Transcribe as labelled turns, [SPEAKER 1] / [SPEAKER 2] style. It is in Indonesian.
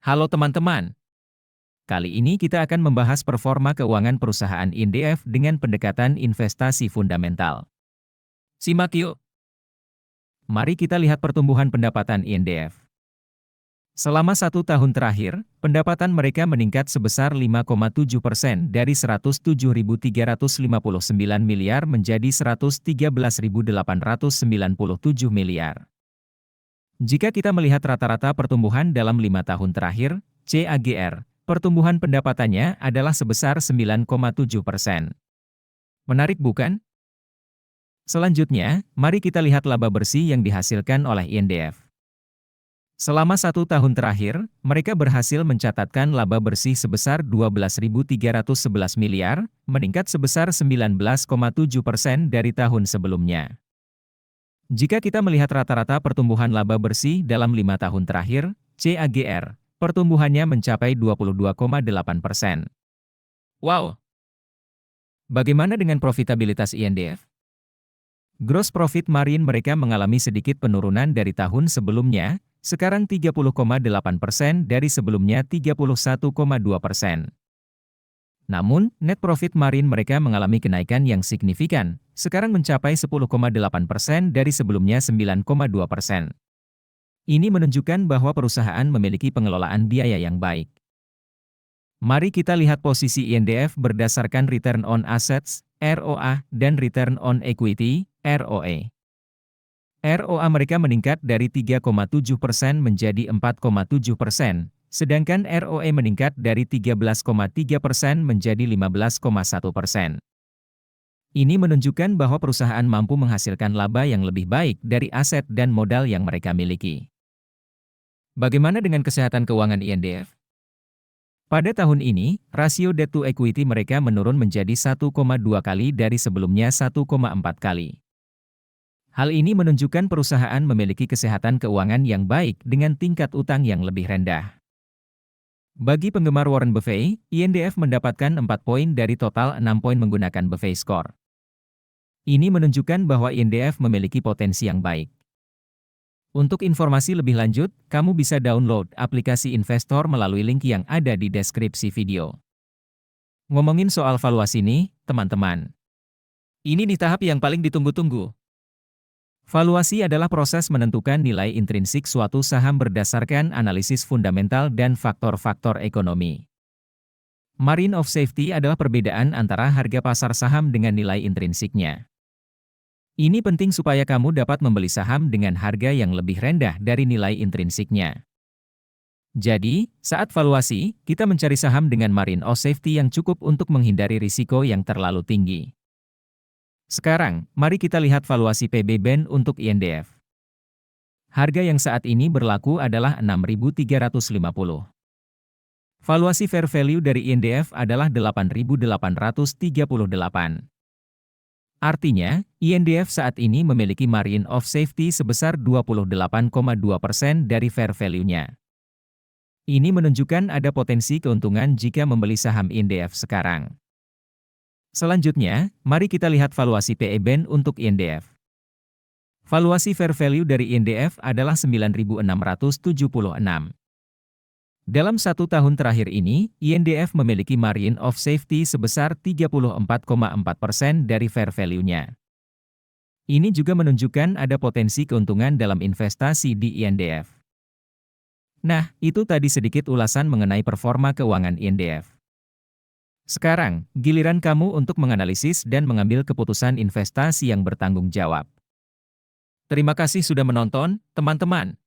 [SPEAKER 1] Halo teman-teman, kali ini kita akan membahas performa keuangan perusahaan INDF dengan pendekatan investasi fundamental. Simak yuk. Mari kita lihat pertumbuhan pendapatan INDF. Selama 1 tahun terakhir, pendapatan mereka meningkat sebesar 5,7% dari 107.359 miliar menjadi 113.897 miliar. Jika kita melihat rata-rata pertumbuhan dalam 5 tahun terakhir, CAGR, pertumbuhan pendapatannya adalah sebesar 9,7%. Menarik bukan? Selanjutnya, mari kita lihat laba bersih yang dihasilkan oleh INDF. Selama 1 tahun terakhir, mereka berhasil mencatatkan laba bersih sebesar 12.311 miliar, meningkat sebesar 19,7% dari tahun sebelumnya. Jika kita melihat rata-rata pertumbuhan laba bersih dalam 5 tahun terakhir, CAGR, pertumbuhannya mencapai 22,8%. Wow! Bagaimana dengan profitabilitas INDF? Gross profit margin mereka mengalami sedikit penurunan dari tahun sebelumnya, sekarang 30,8% dari sebelumnya 31,2%. Namun, net profit margin mereka mengalami kenaikan yang signifikan, sekarang mencapai 10,8% dari sebelumnya 9,2%. Ini menunjukkan bahwa perusahaan memiliki pengelolaan biaya yang baik. Mari kita lihat posisi INDF berdasarkan Return on Assets, ROA, dan Return on Equity, ROE. ROA mereka meningkat dari 3,7% menjadi 4,7%, sedangkan ROE meningkat dari 13,3% menjadi 15,1%. Ini menunjukkan bahwa perusahaan mampu menghasilkan laba yang lebih baik dari aset dan modal yang mereka miliki. Bagaimana dengan kesehatan keuangan INDF? Pada tahun ini, rasio debt to equity mereka menurun menjadi 1,2 kali dari sebelumnya 1,4 kali. Hal ini menunjukkan perusahaan memiliki kesehatan keuangan yang baik dengan tingkat utang yang lebih rendah. Bagi penggemar Warren Buffett, INDF mendapatkan 4 poin dari total 6 poin menggunakan Buffett Score. Ini menunjukkan bahwa INDF memiliki potensi yang baik. Untuk informasi lebih lanjut, kamu bisa download aplikasi investor melalui link yang ada di deskripsi video. Ngomongin soal valuasi nih, teman-teman. Ini nih tahap yang paling ditunggu-tunggu. Valuasi adalah proses menentukan nilai intrinsik suatu saham berdasarkan analisis fundamental dan faktor-faktor ekonomi. Margin of safety adalah perbedaan antara harga pasar saham dengan nilai intrinsiknya. Ini penting supaya kamu dapat membeli saham dengan harga yang lebih rendah dari nilai intrinsiknya. Jadi, saat valuasi, kita mencari saham dengan margin of safety yang cukup untuk menghindari risiko yang terlalu tinggi. Sekarang, mari kita lihat valuasi PB Band untuk INDF. Harga yang saat ini berlaku adalah 6.350. Valuasi fair value dari INDF adalah 8.838. Artinya, INDF saat ini memiliki margin of safety sebesar 28,2% dari fair value-nya. Ini menunjukkan ada potensi keuntungan jika membeli saham INDF sekarang. Selanjutnya, mari kita lihat valuasi PE Band untuk INDF. Valuasi fair value dari INDF adalah 9.676. Dalam 1 tahun terakhir ini, INDF memiliki margin of safety sebesar 34,4% dari fair value-nya. Ini juga menunjukkan ada potensi keuntungan dalam investasi di INDF. Nah, itu tadi sedikit ulasan mengenai performa keuangan INDF. Sekarang, giliran kamu untuk menganalisis dan mengambil keputusan investasi yang bertanggung jawab. Terima kasih sudah menonton, teman-teman.